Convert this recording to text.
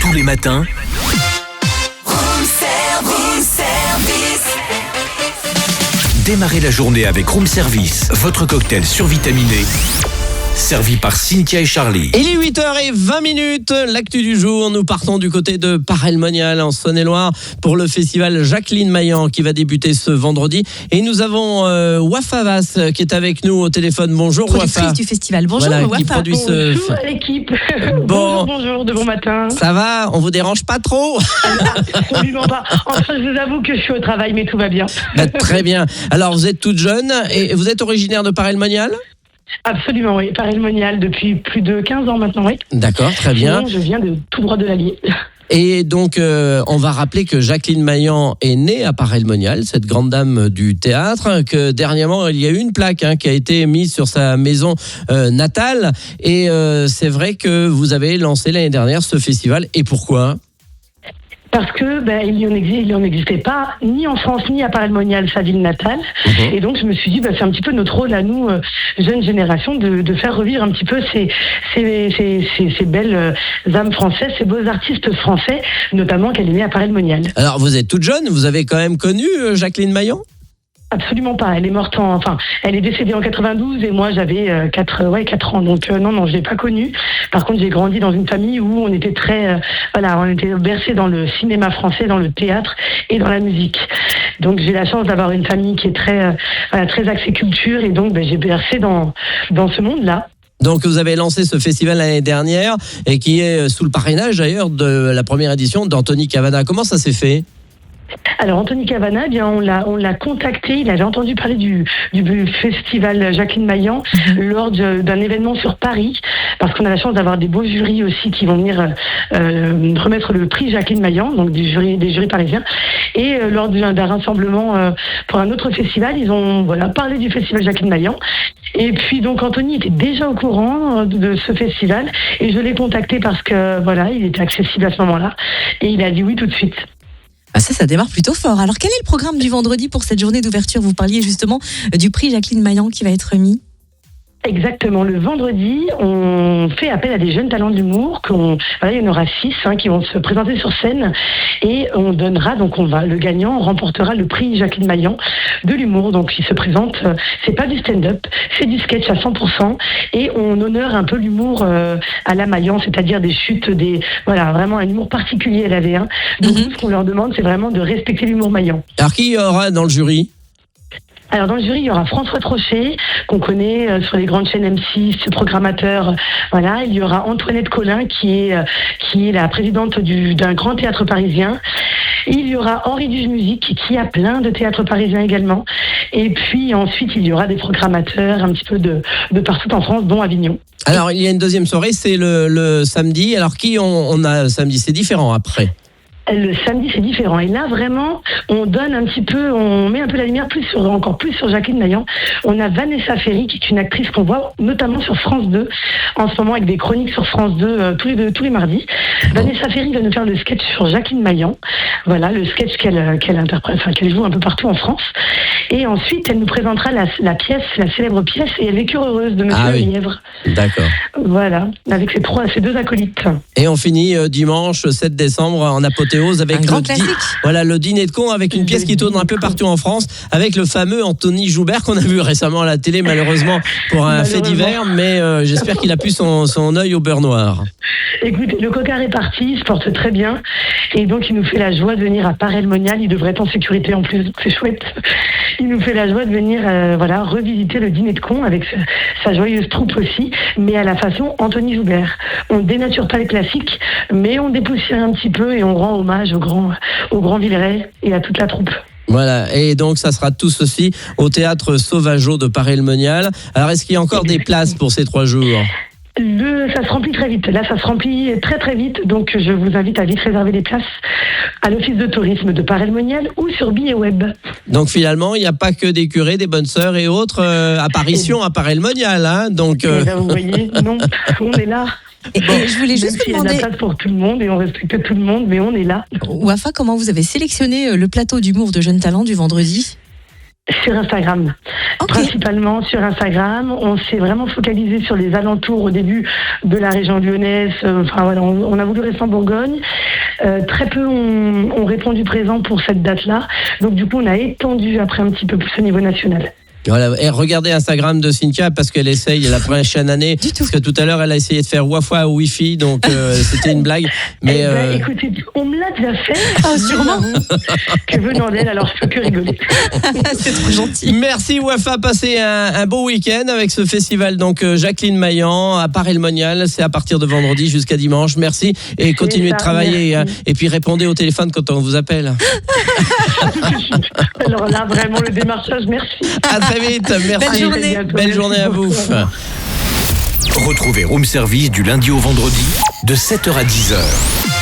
Tous les matins, démarrez la journée avec Room Service, votre cocktail survitaminé, servi par Cynthia et Charlie. Il est 8h20, l'actu du jour. Nous partons du côté de Paray-le-Monial en Saône-et-Loire pour le festival Jacqueline Maillan qui va débuter ce vendredi. Et nous avons Wafa Vass qui est avec nous au téléphone. Bonjour Wafa. Productrice du festival. Bonjour Wafa. Qui produit Bonjour à l'équipe. Bonjour, de bon matin. Ça va? On vous dérange pas trop? Absolument pas. Enfin, je vous avoue que je suis au travail, mais tout va bien. Très bien. Alors, vous êtes toute jeune et vous êtes originaire de Paray-le-Monial? Absolument, oui. Paray-le-Monial depuis plus de 15 ans maintenant, oui. D'accord, très bien. Sinon, je viens de tout droit de l'Allier. Et donc, on va rappeler que Jacqueline Maillan est née à Paray-le-Monial, cette grande dame du théâtre, que dernièrement, il y a eu une plaque qui a été mise sur sa maison natale. Et c'est vrai que vous avez lancé l'année dernière ce festival. Et pourquoi ? Parce que il en existait pas, ni en France, ni à Paray-le-Monial, sa ville natale. Et donc, je me suis dit, c'est un petit peu notre rôle à nous, jeune génération, de faire revivre un petit peu ces belles âmes françaises, ces beaux artistes français, notamment qu'elle est née à Paray-le-Monial. Alors, vous êtes toute jeune, vous avez quand même connu Jacqueline Maillan ? Absolument pas. Elle est morte elle est décédée en 92 et moi j'avais 4 ans. Donc non, je l'ai pas connue. Par contre, j'ai grandi dans une famille où on était on était bercés dans le cinéma français, dans le théâtre et dans la musique. Donc j'ai la chance d'avoir une famille qui est très axée culture et donc j'ai bercé dans ce monde-là. Donc vous avez lancé ce festival l'année dernière et qui est sous le parrainage d'ailleurs de la première édition d'Anthony Cavana. Comment ça s'est fait ? Alors Anthony Cavana, on l'a contacté, il avait entendu parler du festival Jacqueline Maillan lors d'un événement sur Paris, parce qu'on a la chance d'avoir des beaux jurys aussi qui vont venir remettre le prix Jacqueline Maillan, donc des jurys parisiens. Et lors d'un rassemblement pour un autre festival, ils ont parlé du festival Jacqueline Maillan. Et puis donc Anthony était déjà au courant de ce festival et je l'ai contacté parce que il était accessible à ce moment-là et il a dit oui tout de suite. Ça démarre plutôt fort. Alors, quel est le programme du vendredi pour cette journée d'ouverture ? Vous parliez justement du prix Jacqueline Maillan qui va être remis. Exactement. Le vendredi, on fait appel à des jeunes talents d'humour. Il y en aura 6 qui vont se présenter sur scène et on donnera. Donc, le gagnant remportera le prix Jacqueline Maillan de l'humour. Donc, il se présente. C'est pas du stand-up, c'est du sketch à 100% et on honore un peu l'humour à la Maillan, c'est-à-dire des chutes, vraiment un humour particulier. Elle avait un. Donc, nous, ce qu'on leur demande, c'est vraiment de respecter l'humour Maillan. Alors, qui y aura dans le jury ? Alors dans le jury, il y aura François Trochet, qu'on connaît sur les grandes chaînes M6, programmateur. Il y aura Antoinette Collin, qui est la présidente d'un grand théâtre parisien. Il y aura Henri Duge-Musique, qui a plein de théâtres parisiens également. Et puis ensuite, il y aura des programmateurs un petit peu de partout en France, dont Avignon. Alors il y a une deuxième soirée, c'est le samedi. Alors qui on a samedi ? C'est différent après. Le samedi, c'est différent. Et là, vraiment, on donne un petit peu, on met un peu la lumière encore plus sur Jacqueline Maillan. On a Vanessa Ferry, qui est une actrice qu'on voit notamment sur France 2, en ce moment avec des chroniques sur France 2 tous les mardis. Vanessa Ferry va nous faire le sketch sur Jacqueline Maillan. Le sketch qu'elle interprète, qu'elle joue un peu partout en France. Et ensuite, elle nous présentera la pièce, la célèbre pièce et Elle est cure heureuse de Monsieur Lièvre. D'accord. Avec ces 2 acolytes. Et on finit dimanche 7 décembre en apothéose avec un grand classique. Le dîner de con avec une pièce qui tourne un peu partout en France avec le fameux Anthony Joubert qu'on a vu récemment à la télé malheureusement pour un fait divers, mais j'espère qu'il a pu son œil au beurre noir. Écoutez, le cocard est parti, il se porte très bien et donc il nous fait la joie de venir à Paray-le-Monial, il devrait être en sécurité en plus, donc c'est chouette. Il nous fait la joie de venir revisiter le dîner de con avec sa joyeuse troupe aussi, mais à la façon Anthony Joubert. On dénature pas les classiques, mais on dépoussière un petit peu et on rend hommage au grand Villeray et à toute la troupe. Et donc ça sera tout ceci au théâtre Sauvageau de Paray-le-Monial. Alors est-ce qu'il y a encore des places pour ces 3 jours ? Ça se remplit très vite. Là, ça se remplit très très vite. Donc, je vous invite à vite réserver les places à l'office de tourisme de Paray-le-Monial ou sur Billets Web. Donc, finalement, il n'y a pas que des curés, des bonnes sœurs et autres apparitions à Paray-le-Monial. Donc, vous voyez, non, on est là. Et je voulais juste vous demander... Il y a de la place pour tout le monde et on respecte tout le monde, mais on est là. Wafa, comment vous avez sélectionné le plateau d'humour de jeunes talents du vendredi ? Sur Instagram. Ok. Principalement sur Instagram. On s'est vraiment focalisé sur les alentours au début de la région lyonnaise. On a voulu rester en Bourgogne. Très peu ont répondu présent pour cette date-là. Donc du coup, on a étendu après un petit peu plus au niveau national. Voilà. Et regardez Instagram de Cynthia parce qu'elle essaye la prochaine année. Parce que tout à l'heure, elle a essayé de faire Wafa au Wi-Fi, donc c'était une blague. Mais Écoutez, on me l'a déjà fait. Ah, sûrement. Que venant d'elle, alors je peux que rigoler. C'est trop gentil. merci Wafa, passez un beau week-end avec ce festival. Donc Jacqueline Maillan à Paray-le-Monial, c'est à partir de vendredi jusqu'à dimanche. Merci et continuez de travailler et puis répondez au téléphone quand on vous appelle. Alors là, vraiment le démarchage, merci. À très vite, merci. Belle journée. Belle journée à vous. Retrouvez Room Service du lundi au vendredi de 7h à 10h.